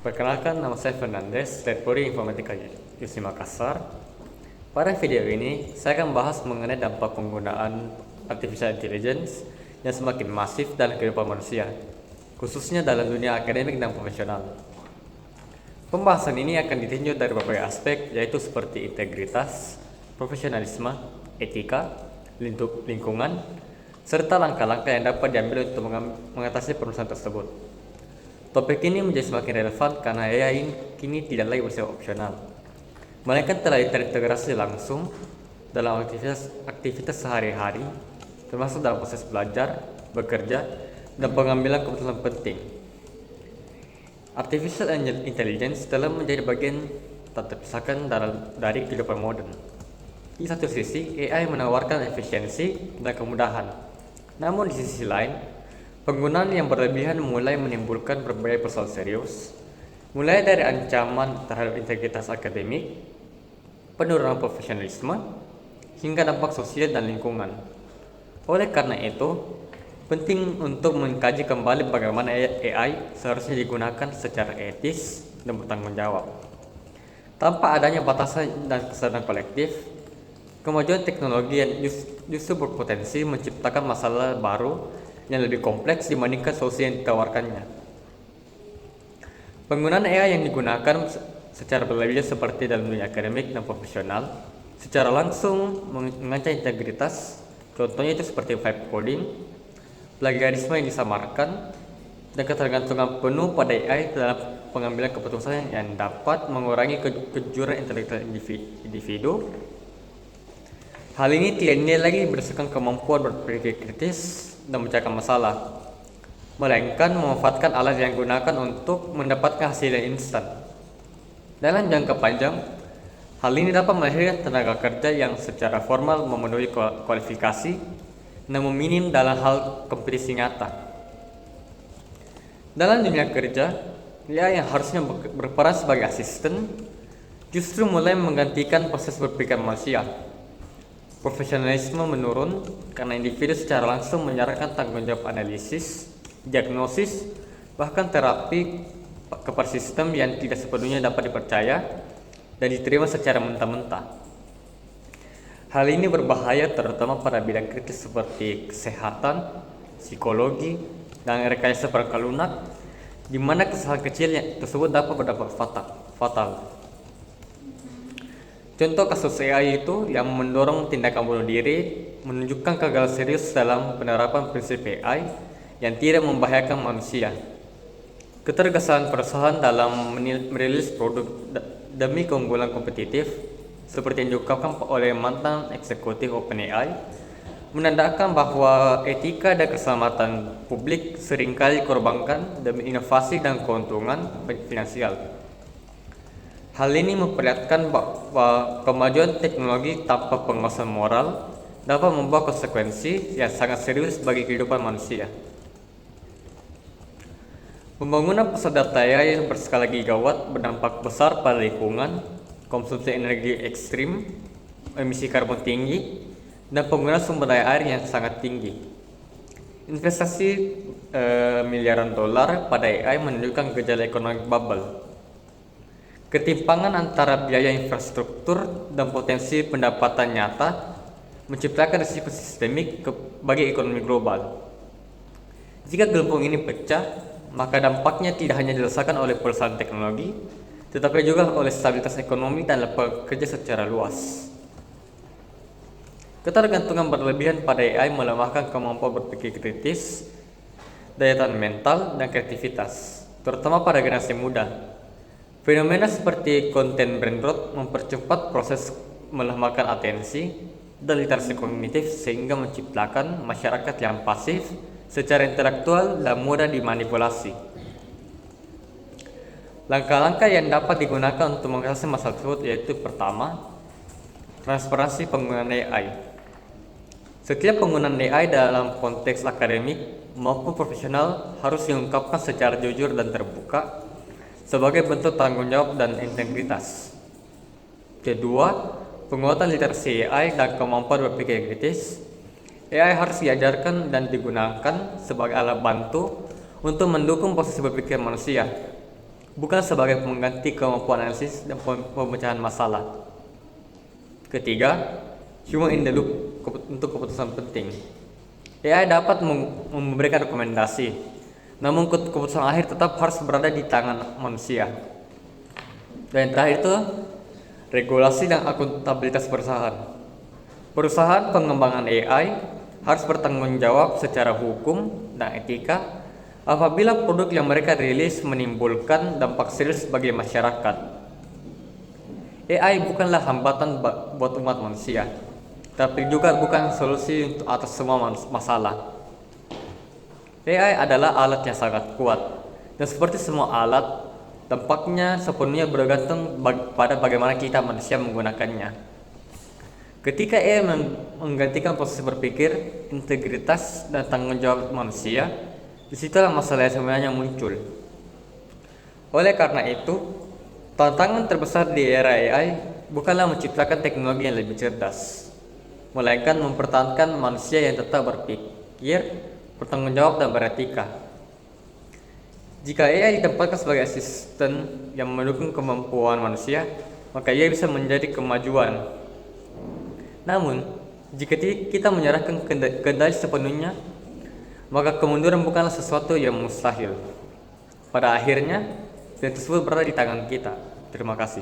Perkenalkan, nama saya Fernandes dari Prodi Informatika USI Makassar. Pada video ini, saya akan bahas mengenai dampak penggunaan artificial intelligence yang semakin masif dalam kehidupan manusia, khususnya dalam dunia akademik dan profesional. Pembahasan ini akan ditinjau dari berbagai aspek, yaitu seperti integritas, profesionalisme, etika, lingkungan, serta langkah-langkah yang dapat diambil untuk mengatasi permasalahan tersebut. Topik ini menjadi semakin relevan karena AI kini tidak lagi bersifat opsional, melainkan telah terintegrasi langsung dalam aktivitas sehari-hari, termasuk dalam proses belajar, bekerja, dan pengambilan keputusan penting. Artificial intelligence telah menjadi bagian tak terpisahkan dari kehidupan modern. Di satu sisi, AI menawarkan efisiensi dan kemudahan. Namun di sisi lain, penggunaan yang berlebihan mulai menimbulkan berbagai persoalan serius, mulai dari ancaman terhadap integritas akademik, penurunan profesionalisme, hingga dampak sosial dan lingkungan. Oleh karena itu, penting untuk mengkaji kembali bagaimana AI seharusnya digunakan secara etis dan bertanggung jawab. Tanpa adanya batasan dan kesadaran kolektif, kemajuan teknologi yang justru berpotensi menciptakan masalah baru yang lebih kompleks dibandingkan solusi yang ditawarkannya. Penggunaan AI yang digunakan secara berlebihan seperti dalam dunia akademik dan profesional secara langsung mengancam integritas. Contohnya itu seperti vibe coding, plagiarisme yang disamarkan, dan ketergantungan penuh pada AI dalam pengambilan keputusan yang dapat mengurangi kejujuran intelektual individu. Hal ini tidak dinilai lagi berdasarkan kemampuan berpikir kritis dan memecahkan masalah, melainkan memanfaatkan alat yang digunakan untuk mendapatkan hasil yang instan. Dalam jangka panjang, hal ini dapat melahirkan tenaga kerja yang secara formal memenuhi kualifikasi, namun minim dalam hal kompetisi nyata. Dalam dunia kerja, AI yang harusnya berperan sebagai asisten justru mulai menggantikan proses berpikir manusia. Profesionalisme menurun karena individu secara langsung menyerahkan tanggung jawab analisis, diagnosis, bahkan terapi kepada sistem yang tidak sepenuhnya dapat dipercaya dan diterima secara mentah-mentah. Hal ini berbahaya terutama pada bidang kritis seperti kesehatan, psikologi, dan rekayasa perangkat lunak, di mana kesalahan kecil tersebut dapat berdampak fatal. Contoh kasus AI itu yang mendorong tindakan bunuh diri menunjukkan kegagalan serius dalam penerapan prinsip AI yang tidak membahayakan manusia. Ketergelinciran perusahaan dalam merilis produk demi keunggulan kompetitif, seperti yang diungkapkan oleh mantan eksekutif OpenAI, menandakan bahwa etika dan keselamatan publik seringkali dikorbankan demi inovasi dan keuntungan finansial. Hal ini memperlihatkan bahwa kemajuan teknologi tanpa pengawasan moral dapat membawa konsekuensi yang sangat serius bagi kehidupan manusia. Pembangunan pusat data AI yang berskala gigawatt berdampak besar pada lingkungan, konsumsi energi ekstrim, emisi karbon tinggi, dan penggunaan sumber daya air yang sangat tinggi. Investasi miliaran dolar pada AI menunjukkan gejala ekonomi bubble. Ketimpangan antara biaya infrastruktur dan potensi pendapatan nyata menciptakan risiko sistemik bagi ekonomi global. Jika gelembung ini pecah, maka dampaknya tidak hanya dirasakan oleh perusahaan teknologi, tetapi juga oleh stabilitas ekonomi dan lapangan kerja secara luas. Ketergantungan berlebihan pada AI melemahkan kemampuan berpikir kritis, daya tahan mental, dan kreativitas, terutama pada generasi muda. Fenomena seperti content brain rot mempercepat proses melemahkan atensi dan literasi kognitif sehingga menciptakan masyarakat yang pasif secara intelektual dan mudah dimanipulasi. Langkah-langkah yang dapat digunakan untuk mengatasi masalah tersebut yaitu pertama, transparansi penggunaan AI. Setiap penggunaan AI dalam konteks akademik maupun profesional harus diungkapkan secara jujur dan terbuka sebagai bentuk tanggung jawab dan integritas. Kedua, penguatan literasi AI dan kemampuan berpikir kritis. AI harus diajarkan dan digunakan sebagai alat bantu untuk mendukung proses berpikir manusia, bukan sebagai pengganti kemampuan analisis dan pemecahan masalah. Ketiga, human in the loop untuk keputusan penting. AI dapat memberikan rekomendasi, namun keputusan akhir tetap harus berada di tangan manusia. Dan yang terakhir itu, regulasi dan akuntabilitas perusahaan. Perusahaan pengembangan AI harus bertanggung jawab secara hukum dan etika apabila produk yang mereka rilis menimbulkan dampak serius bagi masyarakat. AI bukanlah hambatan buat umat manusia, tapi juga bukan solusi untuk atas semua masalah. AI adalah alat yang sangat kuat, dan seperti semua alat, dampaknya sepenuhnya bergantung pada bagaimana kita manusia menggunakannya. Ketika AI menggantikan proses berpikir, integritas, dan tanggung jawab manusia, disitulah masalah yang sebenarnya muncul. Oleh karena itu, tantangan terbesar di era AI bukanlah menciptakan teknologi yang lebih cerdas, melainkan mempertahankan manusia yang tetap berpikir, bertanggung jawab, dan beretika. Jika AI ditempatkan sebagai asisten yang mendukung kemampuan manusia, maka ia bisa menjadi kemajuan. Namun, jika kita menyerahkan kendali sepenuhnya, maka kemunduran bukanlah sesuatu yang mustahil. Pada akhirnya, pilihan tersebut berada di tangan kita. Terima kasih.